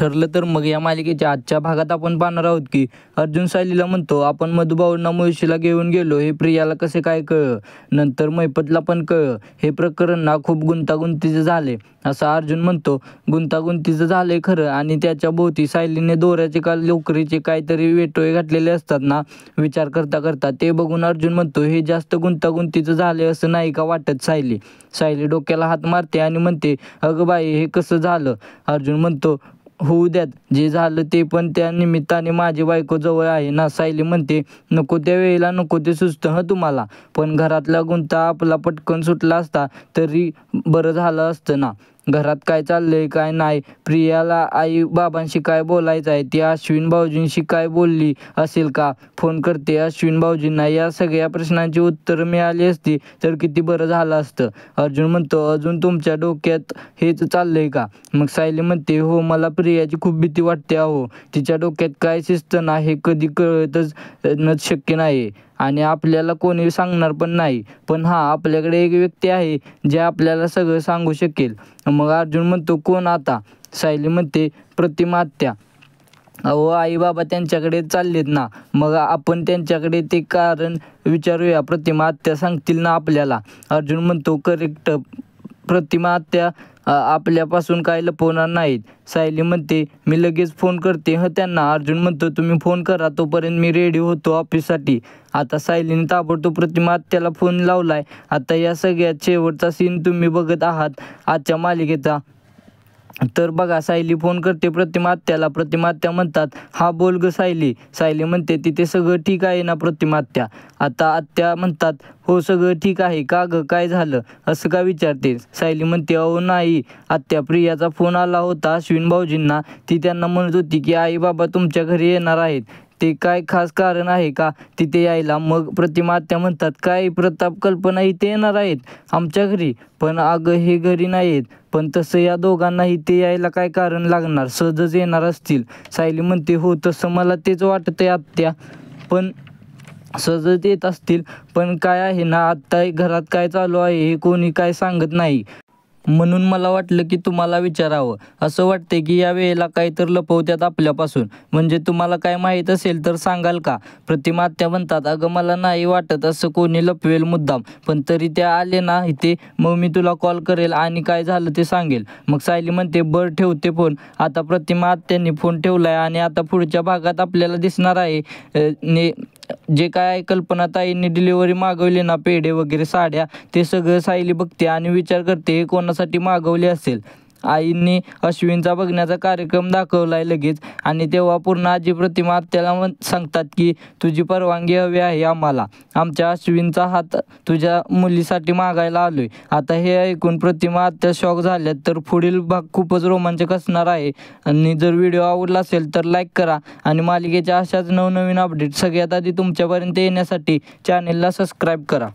ठरलं तर मग या मालिकेच्या आजच्या भागात आपण पाहणार आहोत की अर्जुन सायलीला म्हणतो, आपण मधुभाऊंना मुळशीला घेऊन गेलो हे प्रियाला कसे काय कळलं, नंतर मैपतला पण कळलं. हे प्रकरण ना खूप गुंतागुंतीचं झाले असं अर्जुन म्हणतो. गुंतागुंतीचं झालंय खरं, आणि त्याच्या भोवती सायलीने दोऱ्याचे का लोकरीचे काहीतरी वेटोळे घातलेले असतात ना, विचार करता करता. ते बघून अर्जुन म्हणतो, हे जास्त गुंतागुंतीचं झाले असं नाही का वाटत सायली. सायली डोक्याला हात मारते आणि म्हणते, अगं बाई हे कसं झालं. अर्जुन म्हणतो, होऊ द्यात जे झालं ते, पण त्या निमित्ताने माझी बायको जवळ आहे ना. सायली म्हणते, नको त्या वेळेला नको ते सुचतं तुम्हाला, पण घरातला गुंता आपला पटकन सुटला असता तरी बरं झालं असतं ना. घरात काय चाललंय काय नाही, प्रियाला आई बाबांशी काय बोलायचं आहे, ती अश्विन भाऊजींशी काय बोलली असेल का, फोन करते अश्विन भाऊजींना. या सगळ्या प्रश्नांची उत्तरं मिळाली असती तर किती बरं झालं असतं. अर्जुन म्हणतो, अजून तुमच्या डोक्यात हेच चाललंय का. मग सायली म्हणते, हो मला प्रियाची खूप भीती वाटते अहो, तिच्या डोक्यात काय शिस्त ना हे कधी कळतच शक्य नाही, आणि आपल्याला कोणी सांगणार पण नाही. पण हां, आपल्याकडे एक व्यक्ती आहे जे आपल्याला सगळं सांगू शकेल. मग अर्जुन म्हणतो, कोण आता. सायली म्हणते, प्रतिमा आत्या. अहो आई बाबा त्यांच्याकडे चाललेत ना, मग आपण त्यांच्याकडे ते कारण विचारूया, प्रतिमा आत्या सांगतील ना आपल्याला. अर्जुन म्हणतो, करेक्ट, प्रतिमा आत्या आपल्यापासून काय लपवणार नाहीत. सायली म्हणते, मी लगेच फोन करते त्यांना. अर्जुन म्हणतो, तुम्ही फोन करा, तोपर्यंत मी रेडी होतो ऑफिससाठी. आता सायलीने ताबडतोब प्रतिमा आत्याला फोन लावलाय. आता या सगळ्यात शेवटचा सीन तुम्ही बघत आहात आजच्या मालिकेचा. तर बघा, सायली फोन करते प्रतिमा आत्याला. प्रतिमा आत्या म्हणतात, हा बोल ग सायली. सायली म्हणते, तिथे सगळं ठीक आहे ना प्रतिमा आत्या. आता आत्या म्हणतात, हो सगळं ठीक आहे. का ग काय झालं असं का विचारते. सायली म्हणते, अहो नाही आत्या, प्रियाचा फोन आला होता अश्विन भाऊजींना. ती त्यांना म्हणत होती की आई बाबा तुमच्या घरी येणार आहेत, ते काय खास कारण आहे का तिथे यायला. मग प्रतिमा आत्या म्हणतात, काय प्रताप कल्पना इथे येणार आहेत आमच्या घरी. पण अगं हे घरी नाही आहेत, पण तसं या दोघांना इथे यायला काय कारण लागणार, सहजच येणार असतील. सायली म्हणते, हो तसं मला तेच वाटतंय आत्या, पण सहजच येत असतील. पण काय आहे ना, आत्ता घरात काय चालू आहे हे कोणी काय सांगत नाही, म्हणून मला वाटलं की तुम्हाला विचारावं. असं वाटते की या वेळेला काही तर लपवत्यात आपल्यापासून, म्हणजे तुम्हाला काय माहीत असेल तर सांगाल का. प्रतिमा आत्या म्हणतात, अगं मला नाही वाटत असं कोणी लपवेल मुद्दाम, पण तरी त्या आले ना इथे मग मी तुला कॉल करेल आणि काय झालं ते सांगेल. मग सायली म्हणते, बरं ठेवते फोन. आता प्रतिमा आत्यांनी फोन ठेवलाय आणि आता पुढच्या भागात आपल्याला दिसणार आहे जे काय कल्पनाताईंनी डिलिव्हरी मागवली ना, पेढे वगैरे साड्या, ते सगळं सायली बघते आणि विचार करते हे कोणासाठी मागवले असेल. आईंनी अश्विनचा बघण्याचा कार्यक्रम दाखवलाय लगेच, आणि तेव्हा पूर्ण आजी प्रतिमा आत्याला सांगतात की तुझी परवानगी हवी आहे आम्हाला, आमच्या अश्विनचा हात तुझ्या मुलीसाठी मागायला आलोय. आता हे ऐकून प्रतिमा आत्या शॉक झाल्यात. तर पुढील भाग खूपच रोमांचक असणार आहे. आणि जर व्हिडिओ आवडला असेल तर लाईक करा, आणि मालिकेच्या अशाच नवनवीन अपडेट सगळ्यात आधी तुमच्यापर्यंत येण्यासाठी चॅनेलला सबस्क्राईब करा.